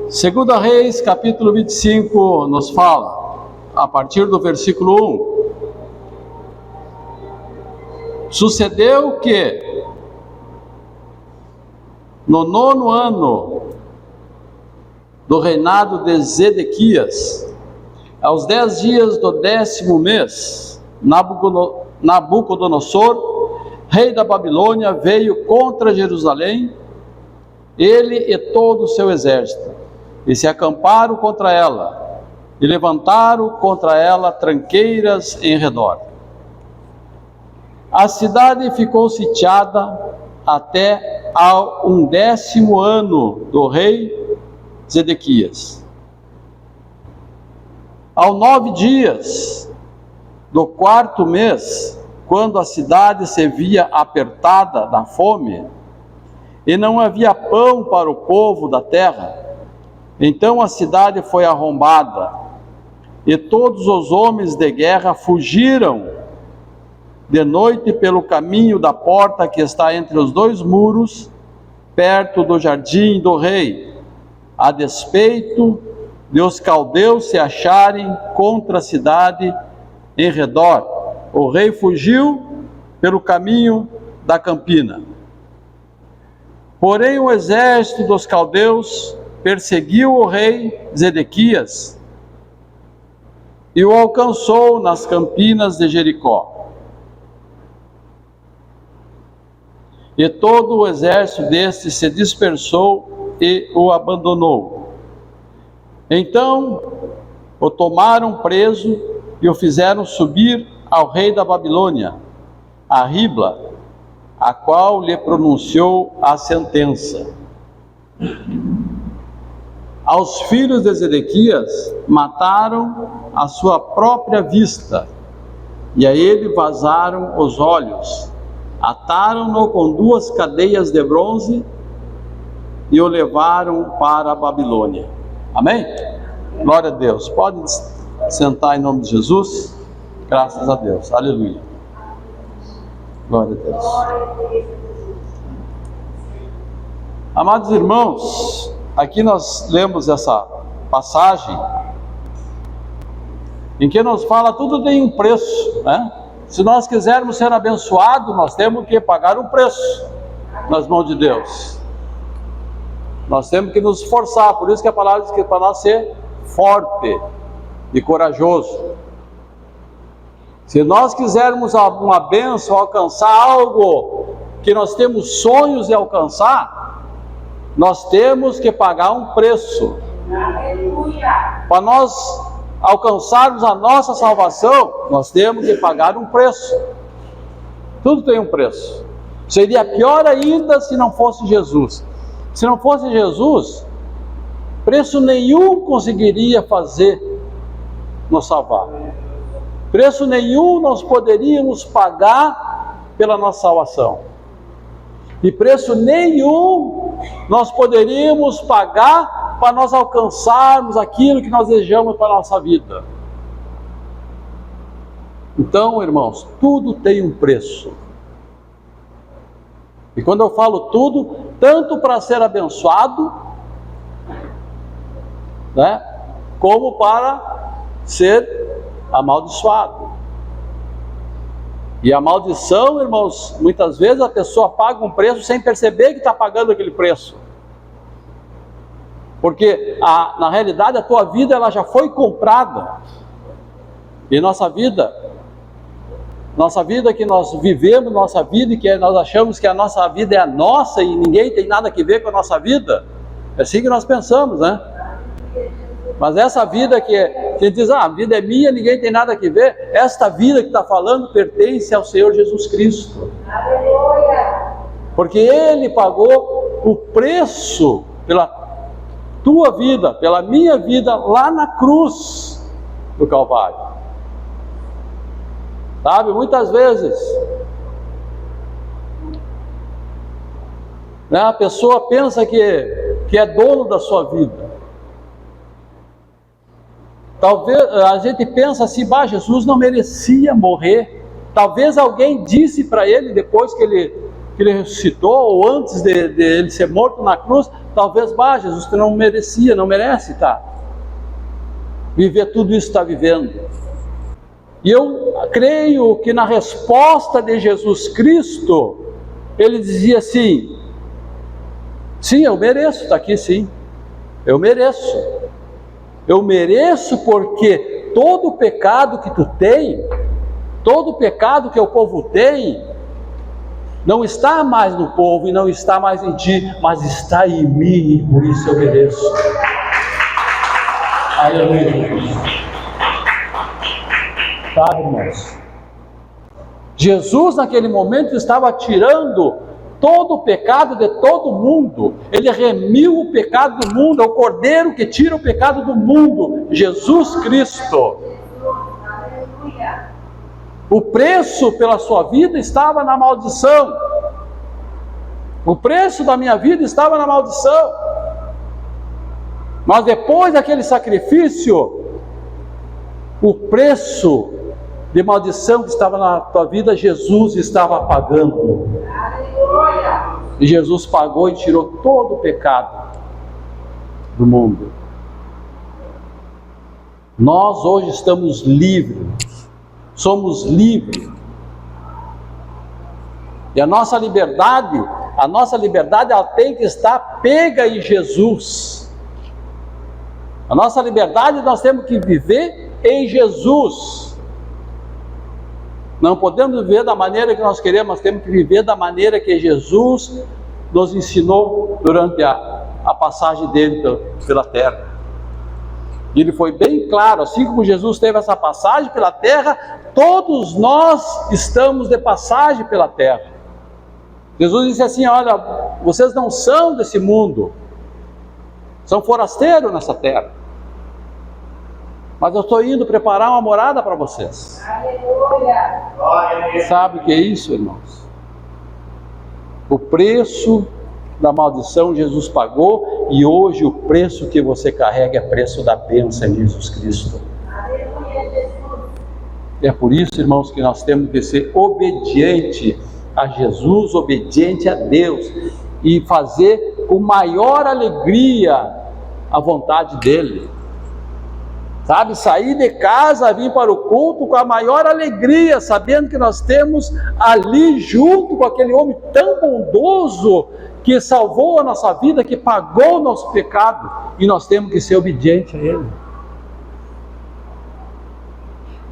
Segunda Reis, capítulo 25, nos fala, a partir do versículo 1. Sucedeu que, no 9º ano do reinado de Zedequias, aos 10 dias do 10º mês, Nabucodonosor, rei da Babilônia, veio contra Jerusalém, ele e todo o seu exército, e se acamparam contra ela, e levantaram contra ela tranqueiras em redor. A cidade ficou sitiada até ao 11º ano do rei Zedequias. Aos 9 dias do 4º mês, quando a cidade se via apertada da fome, e não havia pão para o povo da terra, então a cidade foi arrombada, e todos os homens de guerra fugiram de noite pelo caminho da porta que está entre os 2 muros, perto do jardim do rei, a despeito de os caldeus se acharem contra a cidade em redor. O rei fugiu pelo caminho da campina. Porém, o exército dos caldeus perseguiu o rei Zedequias e o alcançou nas campinas de Jericó. E todo o exército deste se dispersou e o abandonou. Então o tomaram preso e o fizeram subir ao rei da Babilônia, a Ribla, a qual lhe pronunciou a sentença. Aos filhos de Zedequias mataram à sua própria vista, e a ele vazaram os olhos, ataram-no com 2 cadeias de bronze e o levaram para a Babilônia. Amém? Glória a Deus. Pode sentar em nome de Jesus. Graças a Deus. Aleluia. Glória a Deus. Amados irmãos, aqui nós lemos essa passagem em que nos fala tudo tem um preço, né? Se nós quisermos ser abençoados, nós temos que pagar um preço nas mãos de Deus. Nós temos que nos esforçar, por isso que a palavra diz que é para nós ser forte e corajoso. Se nós quisermos uma bênção, alcançar algo que nós temos sonhos de alcançar, nós temos que pagar um preço. Para nós alcançarmos a nossa salvação, nós temos que pagar um preço. Tudo tem um preço. Seria pior ainda se não fosse Jesus. Se não fosse Jesus, preço nenhum conseguiria fazer nos salvar. Preço nenhum nós poderíamos pagar pela nossa salvação. E preço nenhum nós poderíamos pagar para nós alcançarmos aquilo que nós desejamos para a nossa vida. Então, irmãos, tudo tem um preço. E quando eu falo tudo, tanto para ser abençoado, né, como para ser amaldiçoado. E a maldição, irmãos, muitas vezes a pessoa paga um preço sem perceber que está pagando aquele preço. Porque na realidade a tua vida ela já foi comprada. E nossa vida que nós vivemos, nossa vida, e que nós achamos que a nossa vida é a nossa e ninguém tem nada a ver com a nossa vida, é assim que nós pensamos, né? Mas essa vida que a gente diz, a vida é minha, ninguém tem nada a ver, esta vida que está falando pertence ao Senhor Jesus Cristo. Aleluia! Porque Ele pagou o preço pela tua vida, pela minha vida, lá na cruz do Calvário. Sabe, muitas vezes, né, a pessoa pensa que é dono da sua vida. Talvez a gente pensa assim, Jesus não merecia morrer. Talvez alguém disse para ele, depois que ele ressuscitou, ou antes de ele ser morto na cruz, Talvez, Jesus, tu não merecia, não merece, tá? Viver tudo isso que está vivendo. E eu creio que na resposta de Jesus Cristo, ele dizia assim: sim, eu mereço estar aqui, sim. Eu mereço porque todo o pecado que tu tem, todo o pecado que o povo tem, não está mais no povo e não está mais em ti, mas está em mim, e por isso eu mereço. Aleluia. Sabe, irmãos? Jesus naquele momento estava tirando todo o pecado de todo mundo. Ele remiu o pecado do mundo. É o Cordeiro que tira o pecado do mundo, Jesus Cristo. O preço pela sua vida estava na maldição. O preço da minha vida estava na maldição. Mas depois daquele sacrifício, o preço de maldição que estava na tua vida, Jesus estava pagando. E Jesus pagou e tirou todo o pecado do mundo. Nós hoje estamos livres, somos livres. E a nossa liberdade ela tem que estar pega em Jesus. A nossa liberdade nós temos que viver em Jesus. Não podemos viver da maneira que nós queremos, nós temos que viver da maneira que Jesus nos ensinou durante a passagem dele pela terra. E ele foi bem claro, assim como Jesus teve essa passagem pela terra, todos nós estamos de passagem pela terra. Jesus disse assim: olha, vocês não são desse mundo, são forasteiros nessa terra. Mas eu estou indo preparar uma morada para vocês. Aleluia. Sabe o que é isso, irmãos? O preço da maldição Jesus pagou, e hoje o preço que você carrega é preço da bênção em Jesus Cristo. Aleluia, Jesus. E é por isso, irmãos, que nós temos que ser obediente a Jesus, obediente a Deus, e fazer com maior alegria a vontade dEle. Sabe, sair de casa, vir para o culto com a maior alegria, sabendo que nós temos ali junto com aquele homem tão bondoso, que salvou a nossa vida, que pagou o nosso pecado, e nós temos que ser obedientes a Ele.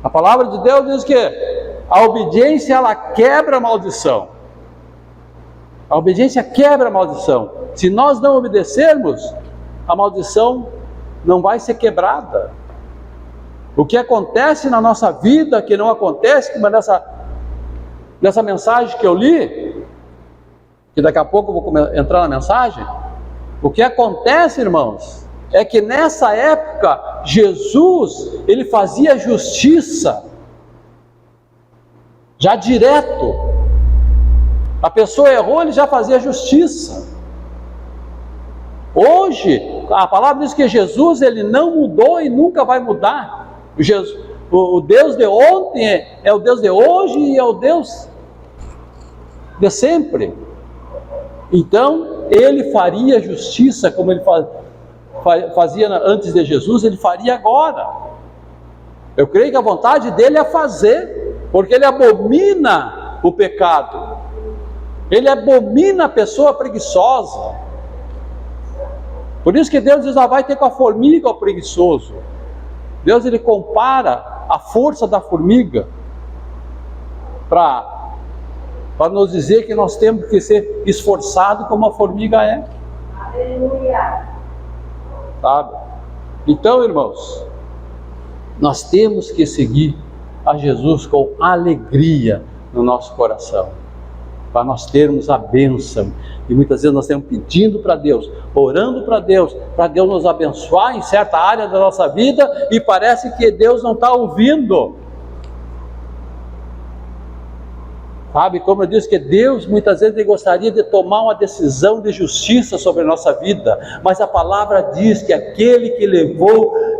A palavra de Deus diz que a obediência, ela quebra a maldição. A obediência quebra a maldição. Se nós não obedecermos, a maldição não vai ser quebrada. O que acontece na nossa vida, que não acontece, como nessa mensagem que eu li, que daqui a pouco eu vou entrar na mensagem, o que acontece, irmãos, é que nessa época, Jesus, ele fazia justiça, já direto. A pessoa errou, ele já fazia justiça. Hoje, a palavra diz que Jesus, ele não mudou e nunca vai mudar. O Deus de ontem é o Deus de hoje e é o Deus de sempre. Então, ele faria justiça como ele fazia antes de Jesus, ele faria agora. Eu creio que a vontade dele é fazer, porque ele abomina o pecado, ele abomina a pessoa preguiçosa. Por isso que Deus diz: vai ter com a formiga o preguiçoso. Deus, ele compara a força da formiga para nos dizer que nós temos que ser esforçados como a formiga é. Aleluia. Sabe? Então, irmãos, nós temos que seguir a Jesus com alegria no nosso coração, para nós termos a bênção. E muitas vezes nós estamos pedindo para Deus, orando para Deus nos abençoar em certa área da nossa vida, e parece que Deus não está ouvindo. Sabe, como eu disse, que Deus muitas vezes ele gostaria de tomar uma decisão de justiça sobre a nossa vida, mas a palavra diz que aquele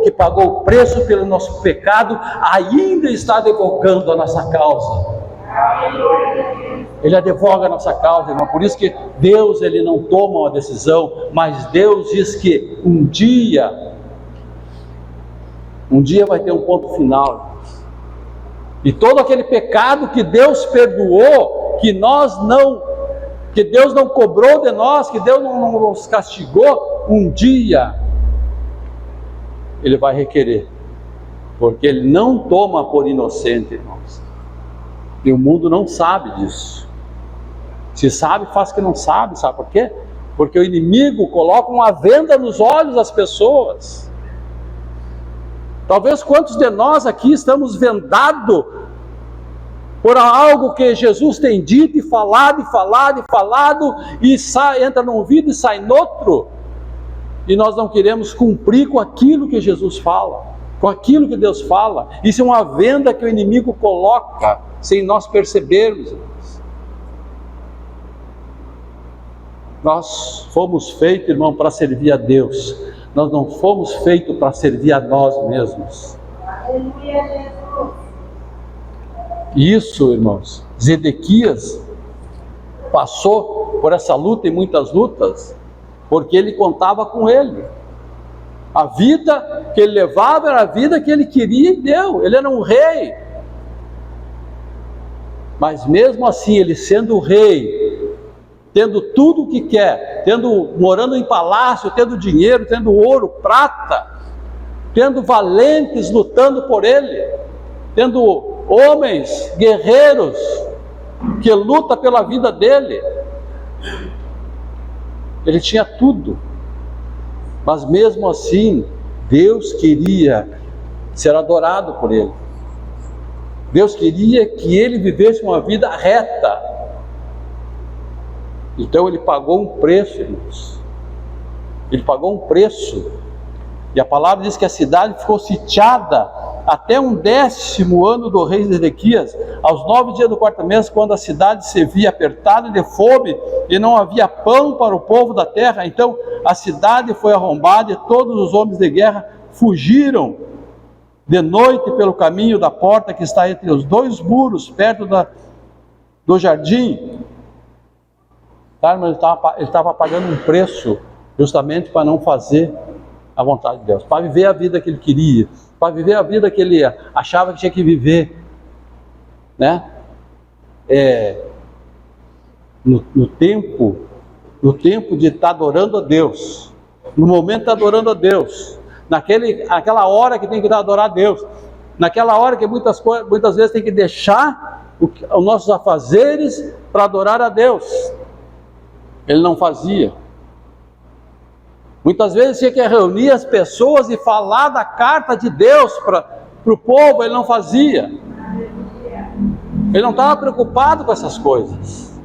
que pagou o preço pelo nosso pecado, ainda está advogando a nossa causa. Aleluia. Ele advoga a nossa causa, irmão. Por isso que Deus, ele não toma uma decisão, mas Deus diz que um dia vai ter um ponto final. E todo aquele pecado que Deus perdoou, que Deus não cobrou de nós, que Deus não nos castigou, um dia Ele vai requerer, porque Ele não toma por inocente, irmãos. E o mundo não sabe disso. Se sabe, faz que não sabe. Sabe por quê? Porque o inimigo coloca uma venda nos olhos das pessoas. Talvez quantos de nós aqui estamos vendados por algo que Jesus tem dito e falado, e entra num ouvido e sai no outro, e nós não queremos cumprir com aquilo que Jesus fala, com aquilo que Deus fala. Isso é uma venda que o inimigo coloca, sem nós percebermos. Nós fomos feitos, irmão, para servir a Deus. Nós não fomos feitos para servir a nós mesmos. Aleluia, Jesus. Isso, irmãos, Zedequias passou por essa luta e muitas lutas, porque ele contava com ele. A vida que ele levava era a vida que ele queria e deu. Ele era um rei. Mas mesmo assim, ele sendo rei, tendo tudo o que quer, morando em palácio, tendo dinheiro, tendo ouro, prata, tendo valentes lutando por ele, tendo homens, guerreiros, que lutam pela vida dele, ele tinha tudo, mas mesmo assim, Deus queria ser adorado por ele. Deus queria que ele vivesse uma vida reta. Então ele pagou um preço, irmãos. Ele pagou um preço. E a palavra diz que a cidade ficou sitiada até um 10º ano do rei Zedequias, aos 9 dias do 4º mês, quando a cidade se via apertada de fome e não havia pão para o povo da terra. Então a cidade foi arrombada e todos os homens de guerra fugiram de noite pelo caminho da porta que está entre os 2 muros, perto do jardim. Tá, mas ele estava pagando um preço justamente para não fazer a vontade de Deus, para viver a vida que ele queria, para viver a vida que ele achava que tinha que viver, né? No tempo de estar adorando a Deus, no momento de estar adorando a Deus, naquela hora que tem que adorar a Deus, naquela hora que muitas vezes tem que deixar os nossos afazeres para adorar a Deus. Ele não fazia. Muitas vezes tinha que reunir as pessoas e falar da carta de Deus para o povo. Ele não fazia. Ele não estava preocupado com essas coisas.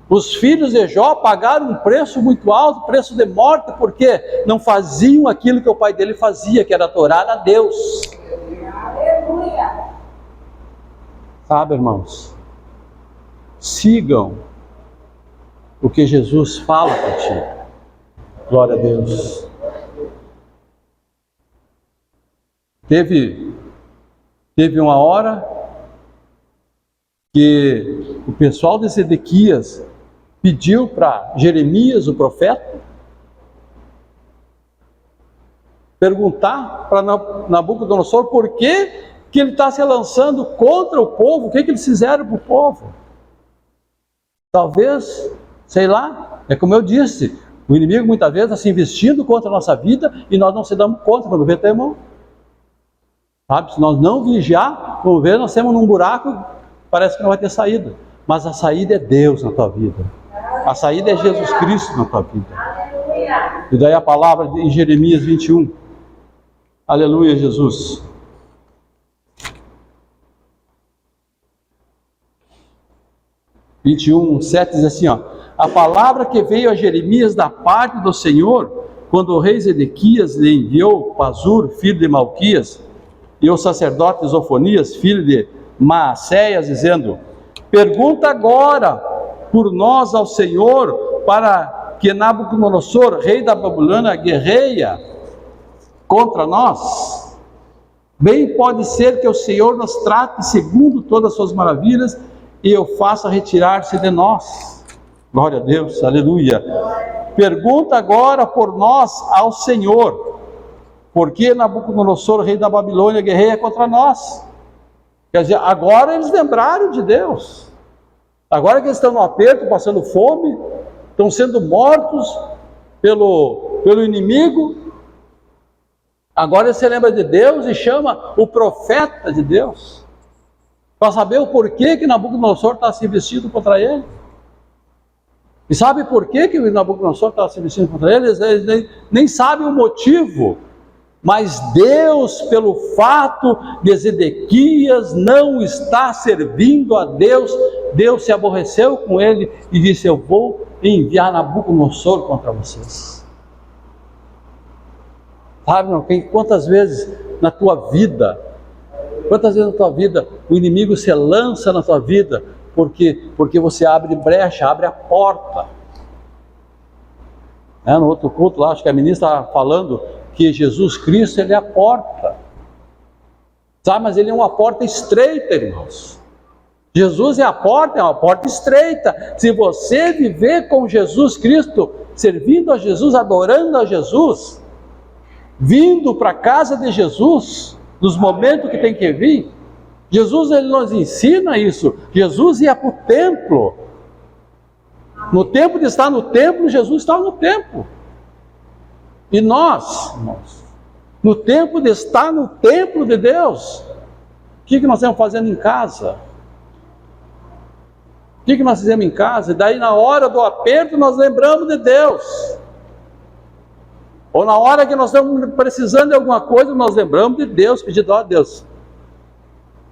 Os filhos de Jó pagaram um preço muito alto, preço de morte, porque não faziam aquilo que o pai dele fazia, que era adorar a Deus. Aleluia. Sabe, irmãos? Sigam o que Jesus fala para ti. Glória a Deus. Teve uma hora que o pessoal de Zedequias pediu para Jeremias, o profeta, perguntar para Nabucodonosor por que ele está se lançando contra o povo, o que eles fizeram para o povo. Talvez, sei lá, é como eu disse, o inimigo muitas vezes está se investindo contra a nossa vida e nós não se damos conta quando vê, irmão. Sabe, se nós não vigiar, vamos ver, nós temos num buraco, parece que não vai ter saída. Mas a saída é Deus na tua vida. A saída é Jesus Cristo na tua vida. E daí a palavra em Jeremias 21. Aleluia, Jesus. (21, 7) diz assim, ó: a palavra que veio a Jeremias da parte do Senhor, quando o rei Zedequias lhe enviou Pazur, filho de Malquias, e o sacerdote Zofonias, filho de Maacéias, dizendo: pergunta agora por nós ao Senhor, para que Nabucodonosor, rei da Babilônia, guerreia contra nós. Bem pode ser que o Senhor nos trate segundo todas as suas maravilhas e o faça retirar-se de nós. Glória a Deus, aleluia. Pergunta agora por nós ao Senhor, porque Nabucodonosor, rei da Babilônia, guerreia contra nós. Quer dizer, agora eles lembraram de Deus. Agora que eles estão no aperto, passando fome, estão sendo mortos pelo inimigo, agora ele se lembra de Deus e chama o profeta de Deus, para saber o porquê que Nabucodonosor está se vestindo contra ele. E sabe por que o Nabucodonosor está se vestindo contra ele? Eles nem sabem o motivo, mas Deus, pelo fato de Zedequias não estar servindo a Deus, Deus se aborreceu com ele e disse: eu vou enviar Nabucodonosor contra vocês. Sabe, quantas vezes na tua vida, o inimigo se lança na tua vida, porque você abre brecha, abre a porta. No outro culto lá, acho que a ministra estava falando que Jesus Cristo, ele é a porta. Sabe, mas ele é uma porta estreita, irmãos. Jesus é uma porta estreita. Se você viver com Jesus Cristo, servindo a Jesus, adorando a Jesus, vindo para a casa de Jesus, nos momentos que tem que vir, Jesus, ele nos ensina isso. Jesus ia para o templo. No tempo de estar no templo, Jesus estava no templo. E nós, irmãos, no tempo de estar no templo de Deus, o que nós estamos fazendo em casa? O que nós fizemos em casa? E daí na hora do aperto nós lembramos de Deus. Ou na hora que nós estamos precisando de alguma coisa, nós lembramos de Deus, pedindo: ó Deus,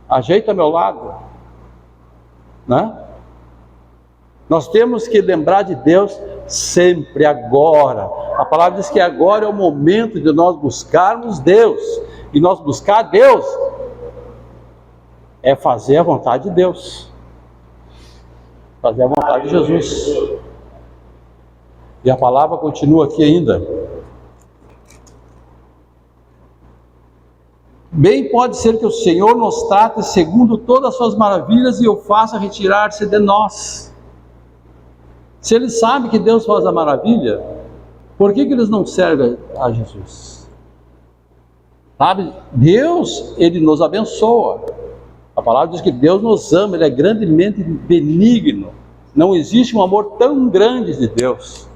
ajeita meu lado, né? Nós temos que lembrar de Deus sempre, agora. A palavra diz que agora é o momento de nós buscarmos Deus. E nós buscar Deus é fazer a vontade de Deus, fazer a vontade de Jesus. E a palavra continua aqui ainda. Bem pode ser que o Senhor nos trate segundo todas as suas maravilhas e o faça retirar-se de nós. Se eles sabem que Deus faz a maravilha, por que eles não servem a Jesus? Sabe, Deus, ele nos abençoa. A palavra diz que Deus nos ama, ele é grandemente benigno. Não existe um amor tão grande de Deus.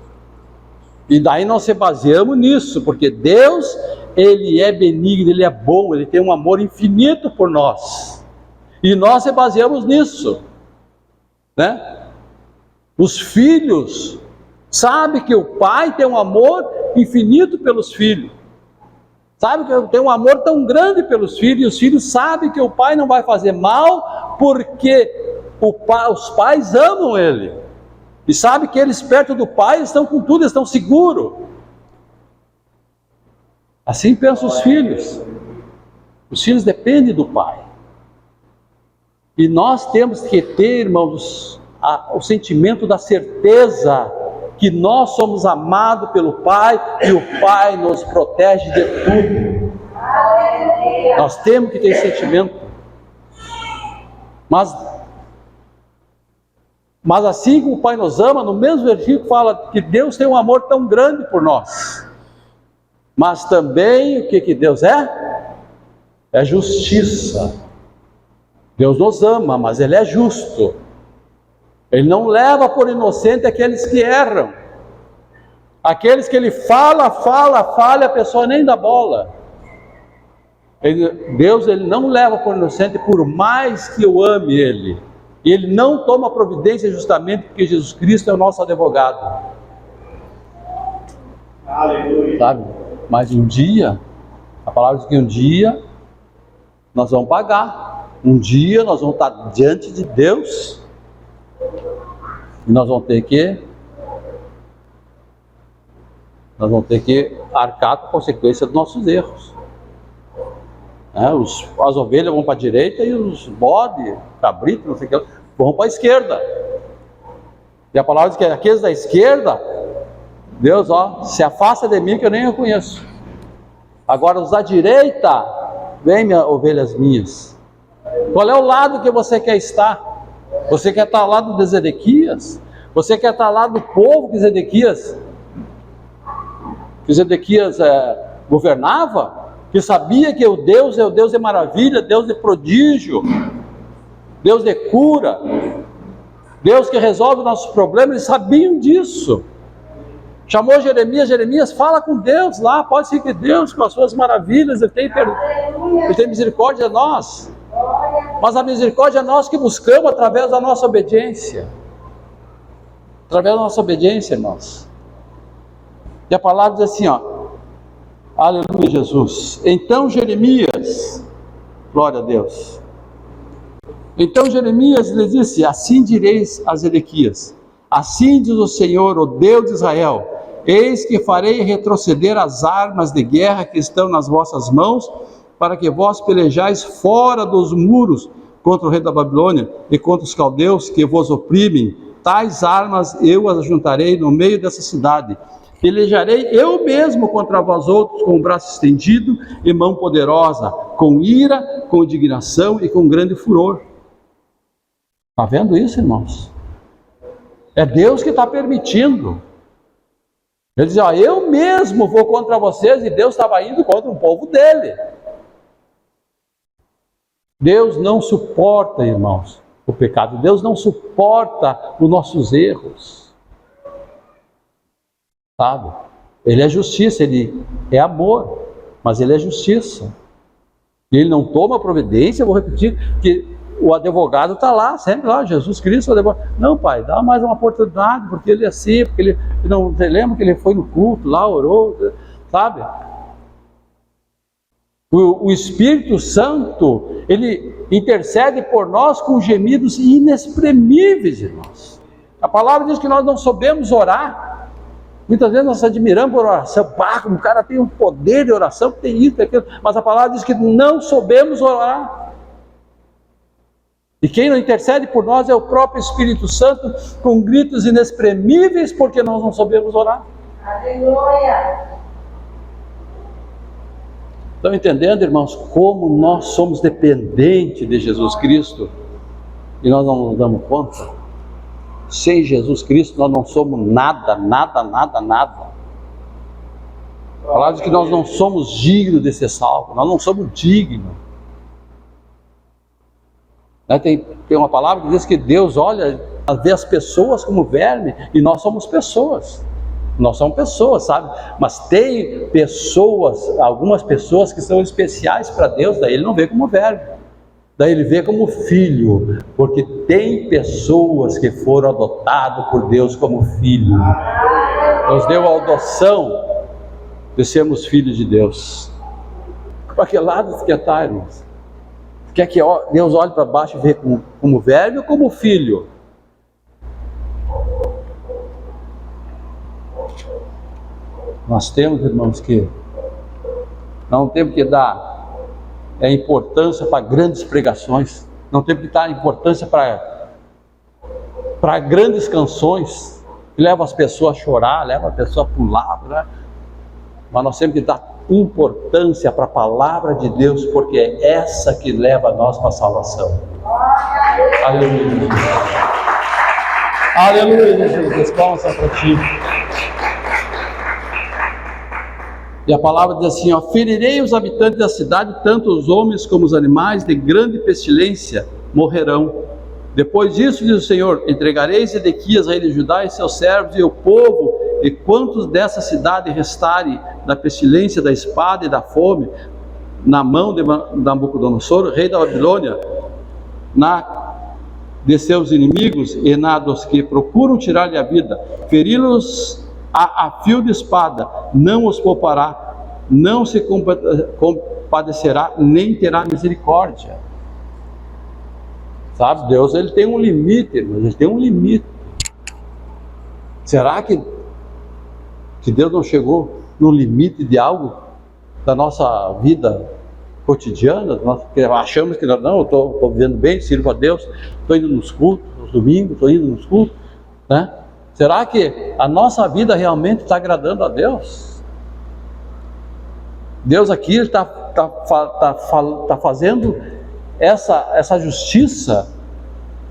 E daí nós se baseamos nisso, porque Deus, ele é benigno, ele é bom, ele tem um amor infinito por nós. E nós se baseamos nisso, né? Os filhos sabem que o pai tem um amor infinito pelos filhos. Sabe que tem um amor tão grande pelos filhos, e os filhos sabem que o pai não vai fazer mal, porque os pais amam ele. E sabe que eles perto do pai estão com tudo, estão seguros. Assim pensam os filhos. Os filhos dependem do pai. E nós temos que ter, irmãos, o sentimento da certeza que nós somos amados pelo Pai e o Pai nos protege de tudo. Nós temos que ter esse sentimento. Mas assim como o Pai nos ama, no mesmo versículo fala que Deus tem um amor tão grande por nós. Mas também o que Deus é? É justiça. Deus nos ama, mas Ele é justo. Ele não leva por inocente aqueles que erram. Aqueles que Ele fala, a pessoa nem dá bola. Deus, Ele não leva por inocente, por mais que eu ame Ele. Ele não toma providência justamente porque Jesus Cristo é o nosso advogado. Aleluia. Sabe? Mas um dia, a palavra diz que um dia nós vamos pagar. Um dia nós vamos estar diante de Deus e nós vamos ter que arcar com a consequência dos nossos erros. As ovelhas vão para a direita e os bodes, cabritos, não sei o que, vão para a esquerda. E a palavra diz que aqueles da esquerda, Deus, se afasta de mim que eu nem reconheço. Agora os da direita, vem ovelhas minhas. Qual é o lado que você quer estar? Você quer estar ao lado de Zedequias? Você quer estar ao lado do povo que Zedequias governava? Que sabia que o Deus é o Deus de maravilha, Deus de prodígio, Deus de cura, Deus que resolve nossos problemas. Eles sabiam disso. Chamou Jeremias, fala com Deus lá, pode ser que Deus, com as suas maravilhas, Ele tem misericórdia de nós. Mas a misericórdia é nós que buscamos através da nossa obediência. Através da nossa obediência, irmãos. E a palavra diz assim, aleluia, Jesus. Então Jeremias, glória a Deus. Então Jeremias lhe disse, assim direis a Zedequias, assim diz o Senhor, o Deus de Israel, eis que farei retroceder as armas de guerra que estão nas vossas mãos, para que vós pelejais fora dos muros contra o rei da Babilônia e contra os caldeus que vos oprimem. Tais armas eu as juntarei no meio dessa cidade. Pelejarei eu mesmo contra vós outros com o braço estendido e mão poderosa, com ira, com indignação e com grande furor. Está vendo isso, irmãos? É Deus que está permitindo. Ele diz, eu mesmo vou contra vocês, e Deus estava indo contra o povo dele. Deus não suporta, irmãos, o pecado. Deus não suporta os nossos erros. Sabe? Ele é justiça, Ele é amor, mas Ele é justiça. Ele não toma providência, eu vou repetir, que o advogado está lá, sempre lá, Jesus Cristo, o advogado. Não, pai, dá mais uma oportunidade, porque ele é assim, porque ele não, você lembra que ele foi no culto lá, orou, sabe? O Espírito Santo, ele intercede por nós com gemidos inexprimíveis, irmãos. A palavra diz que nós não sabemos orar. Muitas vezes nós admiramos por oração. Como o cara tem um poder de oração, tem isso, tem aquilo. Mas a palavra diz que não sabemos orar. E quem não intercede por nós é o próprio Espírito Santo, com gritos inexprimíveis, porque nós não sabemos orar. Aleluia! Estão entendendo, irmãos, como nós somos dependentes de Jesus Cristo e nós não nos damos conta? Sem Jesus Cristo nós não somos nada. A palavra diz que nós não somos dignos de ser salvos, nós não somos dignos. Tem uma palavra que diz que Deus olha, vê as pessoas como verme, e nós somos pessoas. Nós somos pessoas, sabe? Mas tem pessoas, algumas pessoas que são especiais para Deus, daí Ele não vê como verme. Daí Ele vê como filho, porque tem pessoas que foram adotadas por Deus como filho. Nos deu a adoção de sermos filhos de Deus. Para que lado você quer estar, irmãos? Quer que Deus olhe para baixo e vê como verme ou como filho? Nós temos, irmãos, que não temos que dar importância para grandes pregações, não temos que dar importância para grandes canções, que levam as pessoas a chorar, levam a pessoa a pular, né? Mas nós temos que dar importância para a palavra de Deus, porque é essa que leva nós para a salvação. Aleluia, Jesus. Aleluia, Jesus. Responsa para ti. E a palavra diz assim, ferirei os habitantes da cidade, tanto os homens como os animais, de grande pestilência morrerão. Depois disso, diz o Senhor, entregarei Zedequias, rei de Judá, e seus servos, e o povo, e quantos dessa cidade restarem da pestilência, da espada e da fome, na mão de Nabucodonosor, rei da Babilônia, de seus inimigos, e na dos que procuram tirar-lhe a vida, feri-los a fio de espada, não os poupará, não se compadecerá, nem terá misericórdia. Sabe, Deus, Ele tem um limite, irmãos, Ele tem um limite. Será que Deus não chegou no limite de algo da nossa vida cotidiana? Nós achamos que não, eu estou vivendo bem, sirvo a Deus, estou indo nos cultos, nos domingos, estou indo nos cultos, né? Será que a nossa vida realmente está agradando a Deus? Deus aqui está fazendo essa justiça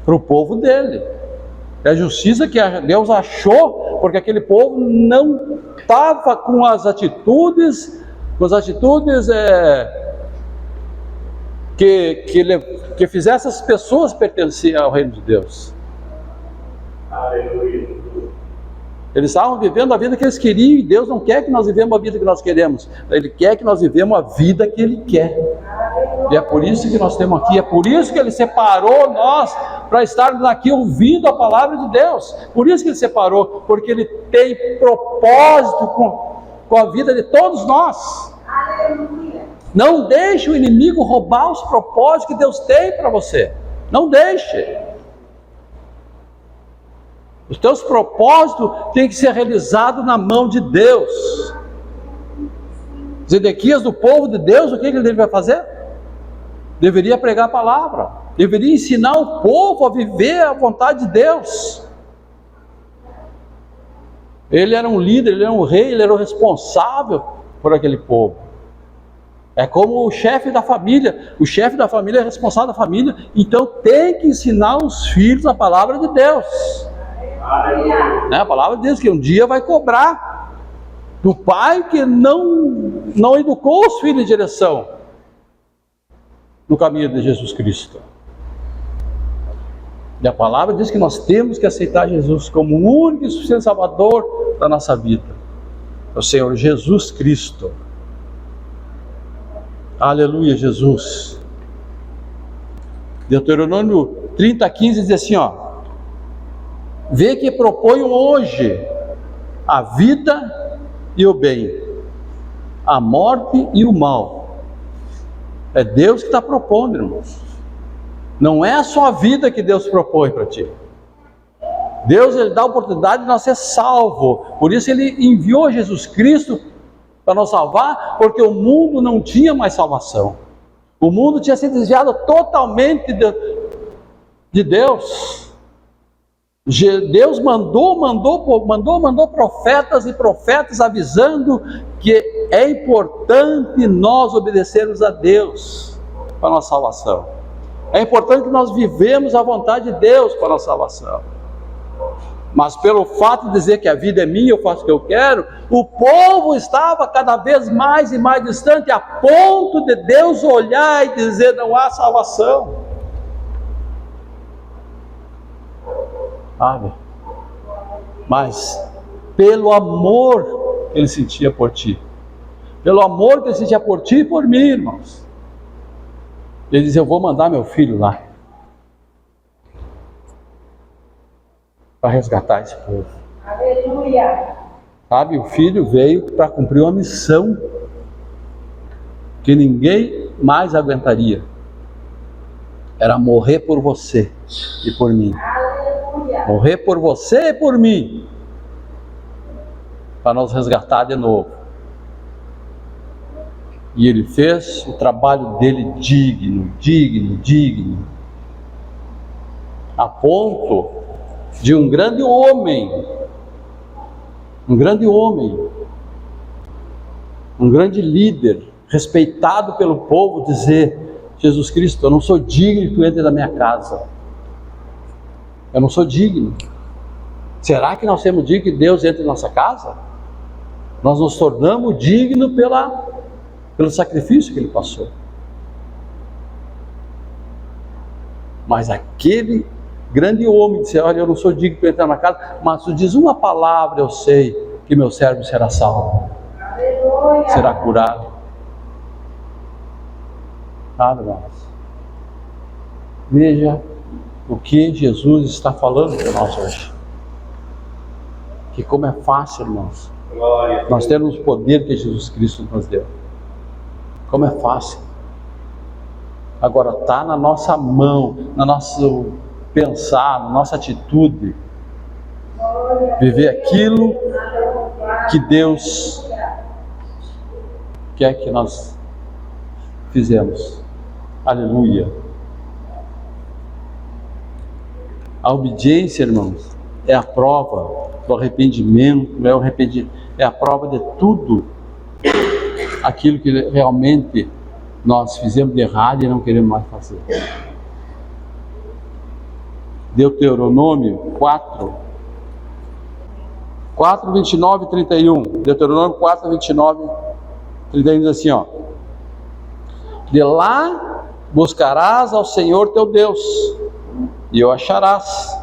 para o povo dele. É a justiça que Deus achou, porque aquele povo não estava com as atitudes que fizessem as pessoas pertencerem ao reino de Deus. Aleluia. Eles estavam vivendo a vida que eles queriam, e Deus não quer que nós vivemos a vida que nós queremos. Ele quer que nós vivemos a vida que Ele quer. E é por isso que nós estamos aqui, é por isso que Ele separou nós para estarmos aqui ouvindo a palavra de Deus. Por isso que Ele separou, porque Ele tem propósito com a vida de todos nós. Aleluia. Não deixe o inimigo roubar os propósitos que Deus tem para você. Não deixe. Os teus propósitos têm que ser realizados na mão de Deus. Zedequias, do povo de Deus, o que ele deveria fazer? Deveria pregar a palavra, deveria ensinar o povo a viver a vontade de Deus. Ele era um líder, ele era um rei, ele era o responsável por aquele povo. É como o chefe da família é responsável da família, então tem que ensinar os filhos a palavra de Deus. A palavra diz que um dia vai cobrar do pai que não educou os filhos em direção no caminho de Jesus Cristo. E a palavra diz que nós temos que aceitar Jesus como o único e suficiente Salvador da nossa vida, o Senhor Jesus Cristo. Aleluia, Jesus. Deuteronômio 30:15 diz assim, vê que proponho hoje a vida e o bem, a morte e o mal. É Deus que está propondo, irmãos. Não é só a vida que Deus propõe para ti. Deus, Ele dá a oportunidade de nós ser salvo. Por isso Ele enviou Jesus Cristo para nos salvar, porque o mundo não tinha mais salvação. O mundo tinha sido desviado totalmente de Deus. Deus mandou profetas e profetas avisando que é importante nós obedecermos a Deus para a nossa salvação. É importante que nós vivemos a vontade de Deus para a nossa salvação. Mas pelo fato de dizer que a vida é minha, eu faço o que eu quero, o povo estava cada vez mais e mais distante, a ponto de Deus olhar e dizer: não há salvação. Mas pelo amor que Ele sentia por ti, pelo amor que Ele sentia por ti e por mim, irmãos, Ele diz: eu vou mandar meu filho lá para resgatar esse povo. Aleluia. Sabe, o filho veio para cumprir uma missão que ninguém mais aguentaria. Era morrer por você e por mim. Aleluia. Morrer por você e por mim, para nos resgatar de novo. E Ele fez o trabalho dele digno, a ponto de um grande homem, um grande líder, respeitado pelo povo, dizer: Jesus Cristo, eu não sou digno que tu entre na minha casa. Eu não sou digno. Será que nós somos dignos que Deus entre na nossa casa? Nós nos tornamos dignos pelo sacrifício que Ele passou. Mas aquele grande homem disse: olha, eu não sou digno de entrar na casa, mas tu diz uma palavra, eu sei que meu servo será salvo. Aleluia. Será curado. Irmãos, veja o que Jesus está falando para nós hoje. Que como é fácil, irmãos, Glória. nós temos o poder que Jesus Cristo nos deu. Como é fácil. Agora está na nossa mão, no nosso pensar, na nossa atitude, viver aquilo que Deus quer que nós fizemos. Aleluia. A obediência, irmãos, é a prova do arrependimento, é a prova de tudo aquilo que realmente nós fizemos de errado e não queremos mais fazer. Deuteronômio 4, 29 e 31. Deuteronômio 4, 29 e 31 diz assim, ó: de lá buscarás ao Senhor teu Deus, e o acharás,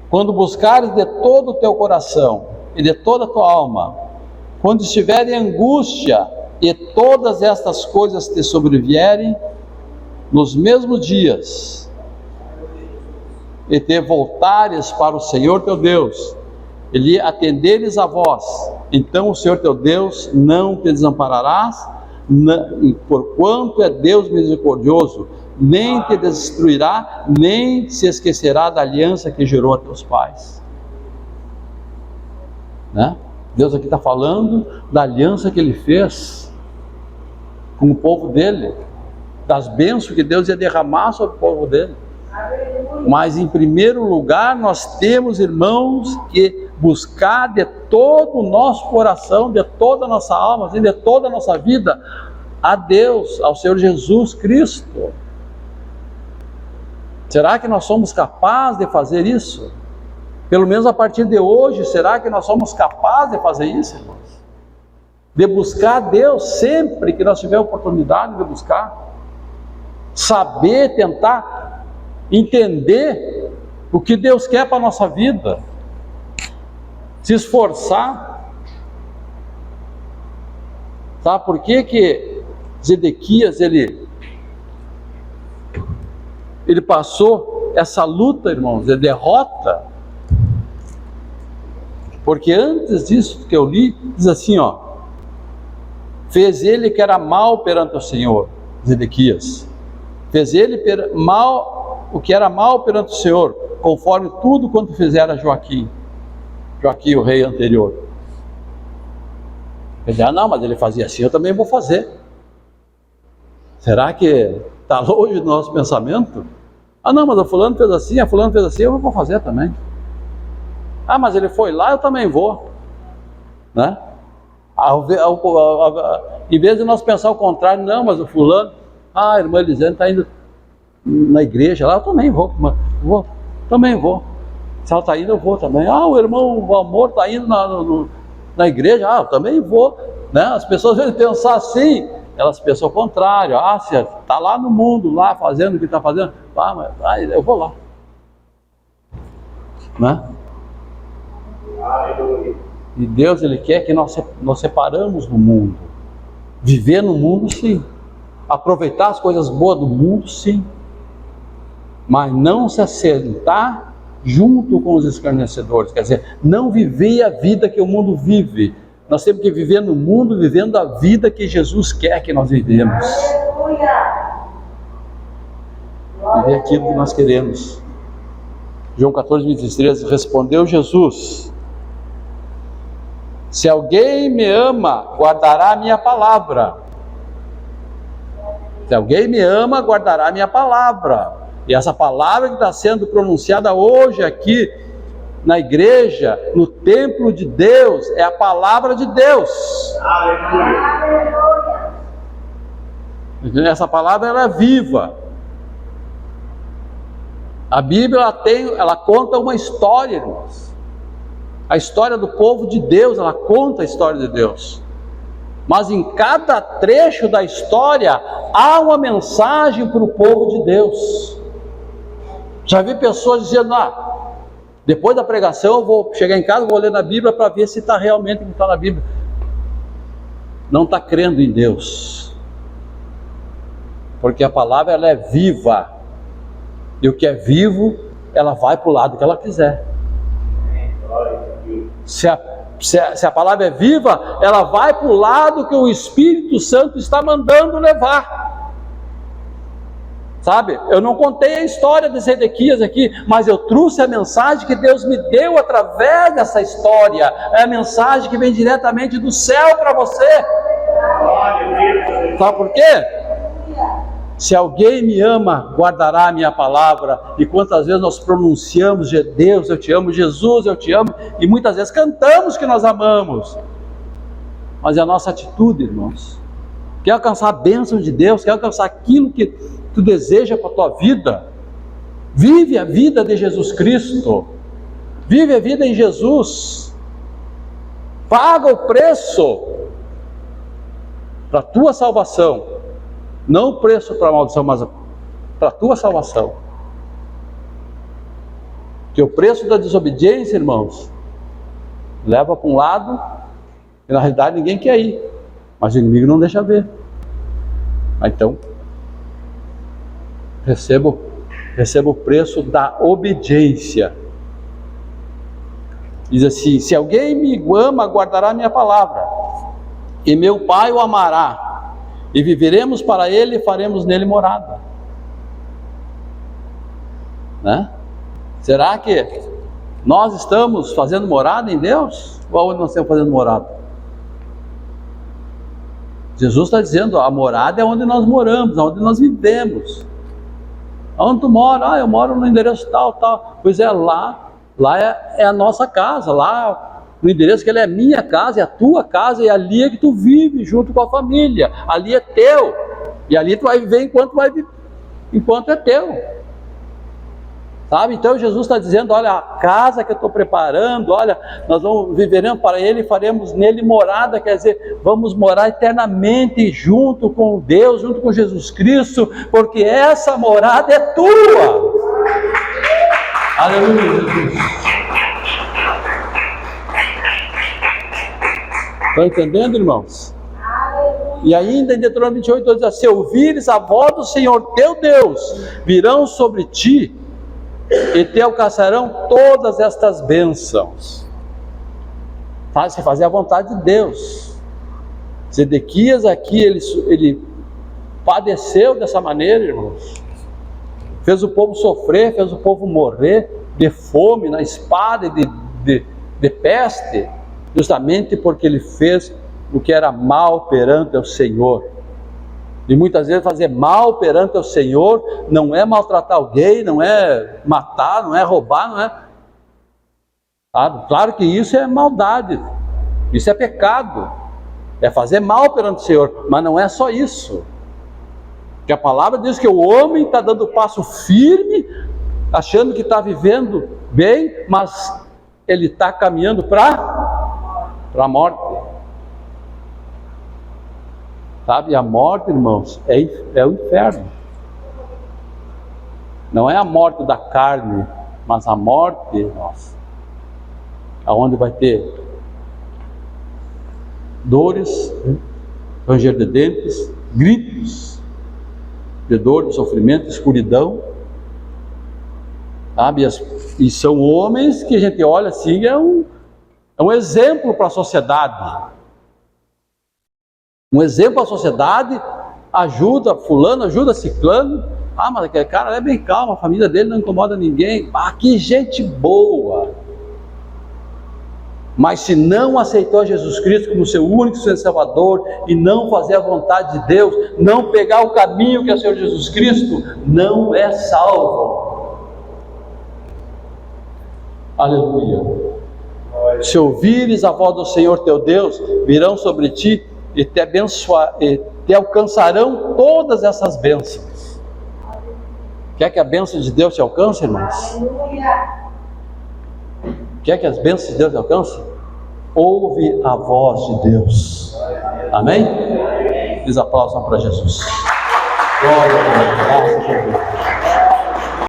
quando buscares de todo o teu coração e de toda a tua alma, quando estiver em angústia e todas estas coisas te sobrevierem nos mesmos dias, e te voltares para o Senhor teu Deus, e lhe atenderes a voz, então o Senhor teu Deus não te desampararás, porquanto é Deus misericordioso, nem te destruirá, nem se esquecerá da aliança que jurou a teus pais. Né? Deus aqui está falando da aliança que Ele fez com o povo dele, das bênçãos que Deus ia derramar sobre o povo dele. Mas em primeiro lugar nós temos, irmãos, que buscar de todo o nosso coração, de toda a nossa alma, de toda a nossa vida, a Deus, ao Senhor Jesus Cristo. Será que nós somos capazes de fazer isso? Pelo menos a partir de hoje, será que nós somos capazes de fazer isso, irmãos? De buscar a Deus sempre que nós tivermos oportunidade de buscar. Saber, tentar entender o que Deus quer para a nossa vida. Se esforçar. Sabe por que Zedequias, ele passou essa luta, irmãos, de derrota? Porque antes disso que eu li, diz assim, ó: fez ele que era mal perante o Senhor, Zedequias. Fez ele mal, o que era mal perante o Senhor, conforme tudo quanto fizera Joaquim, o rei anterior. Ele disse, não, mas ele fazia assim, eu também vou fazer. Será que está longe do nosso pensamento? Não, mas o fulano fez assim, a fulano fez assim, eu vou fazer também. Mas ele foi lá, eu também vou. Né? Em vez de nós pensar o contrário, não, mas o fulano, a irmã Elisane está indo na igreja lá, eu também vou, também vou. Se ela está indo, eu vou também. O irmão Valmor está indo na igreja, eu também vou. Né? As pessoas, às vezes, pensar assim, elas pensam o contrário. Se está lá no mundo, lá fazendo o que está fazendo, mas eu vou lá. Né? E Deus, Ele quer que nós separamos do mundo. Viver no mundo, sim. Aproveitar as coisas boas do mundo, sim. Mas não se assentar junto com os escarnecedores. Quer dizer, não viver a vida que o mundo vive. Nós temos que viver no mundo, vivendo a vida que Jesus quer que nós vivemos. Viver aquilo que nós queremos. João 14, 23, respondeu Jesus: se alguém me ama, guardará a minha palavra. Se alguém me ama, guardará a minha palavra. E essa palavra que está sendo pronunciada hoje aqui na igreja, no templo de Deus, é a palavra de Deus. Aleluia. Essa palavra, ela é viva. A Bíblia, ela conta uma história, irmãos. A história do povo de Deus, ela conta a história de Deus. Mas em cada trecho da história, há uma mensagem para o povo de Deus. Já vi pessoas dizendo, depois da pregação eu vou chegar em casa, vou ler na Bíblia para ver se está realmente o que está na Bíblia. Não está crendo em Deus. Porque a palavra, ela é viva. E o que é vivo, ela vai para o lado que ela quiser. Se a palavra é viva, ela vai para o lado que o Espírito Santo está mandando levar. Sabe, eu não contei a história de Zedequias aqui, mas eu trouxe a mensagem que Deus me deu através dessa história. É a mensagem que vem diretamente do céu para você. Sabe por quê? Se alguém me ama, guardará a minha palavra. E quantas vezes nós pronunciamos, Deus, eu te amo, Jesus, eu te amo, e muitas vezes cantamos que nós amamos. Mas é a nossa atitude, irmãos. Quer alcançar a bênção de Deus, quer alcançar aquilo que tu deseja para a tua vida, Vive a vida de Jesus Cristo. Vive a vida em Jesus. Paga o preço para a tua salvação. Não o preço para a maldição, mas para a tua salvação. Que o preço da desobediência, irmãos, leva para um lado, e na realidade ninguém quer ir, mas o inimigo não deixa ver. Então, receba o preço da obediência. Diz assim: se alguém me ama, guardará a minha palavra, e meu Pai o amará, e viveremos para ele e faremos nele morada. Né? Será que nós estamos fazendo morada em Deus? Ou onde nós estamos fazendo morada? Jesus está dizendo, a morada é onde nós moramos, onde nós vivemos. Onde tu mora? Eu moro no endereço tal. Pois é, lá é a nossa casa, lá no endereço que ele é minha casa, é a tua casa, e ali é que tu vive junto com a família, ali é teu, e ali tu vai viver enquanto é teu. Sabe? Então Jesus está dizendo, olha, a casa que eu estou preparando, olha, nós viveremos para ele e faremos nele morada, quer dizer, vamos morar eternamente junto com Deus, junto com Jesus Cristo, porque essa morada é tua. Aleluia, Jesus. Estão entendendo, irmãos? E ainda em Deuteronômio 28, diz assim: se ouvires a voz do Senhor teu Deus, virão sobre ti e te alcançarão todas estas bênçãos. Faz-se fazer a vontade de Deus. Zedequias aqui, ele padeceu dessa maneira, irmãos. Fez o povo sofrer, fez o povo morrer de fome, na espada e de peste, justamente porque ele fez o que era mal perante o Senhor. E muitas vezes fazer mal perante o Senhor não é maltratar alguém, não é matar, não é roubar, não é... Claro que isso é maldade, isso é pecado, é fazer mal perante o Senhor, mas não é só isso. Porque a palavra diz que o homem está dando passo firme, achando que está vivendo bem, mas ele está caminhando para a morte. Sabe, a morte, irmãos, é o inferno. Não é a morte da carne, mas a morte, nossa, aonde vai ter dores, ranger de dentes, gritos de dor, de sofrimento, de escuridão. Sabe, e são homens que a gente olha assim, é um exemplo para a sociedade. Um exemplo à sociedade, ajuda fulano, ajuda ciclano. Mas aquele cara é bem calmo, a família dele não incomoda ninguém. Que gente boa. Mas se não aceitou Jesus Cristo como seu único Salvador, e não fazer a vontade de Deus, não pegar o caminho que é o Senhor Jesus Cristo, não é salvo. Aleluia. Se ouvires a voz do Senhor teu Deus, virão sobre ti e te abençoar, e te alcançarão todas essas bênçãos. Quer que a bênção de Deus te alcance, irmãos? Quer que as bênçãos de Deus te alcancem? Ouve a voz de Deus. Amém? Diz aplausos para Jesus. Glória a Deus. Graças a Deus.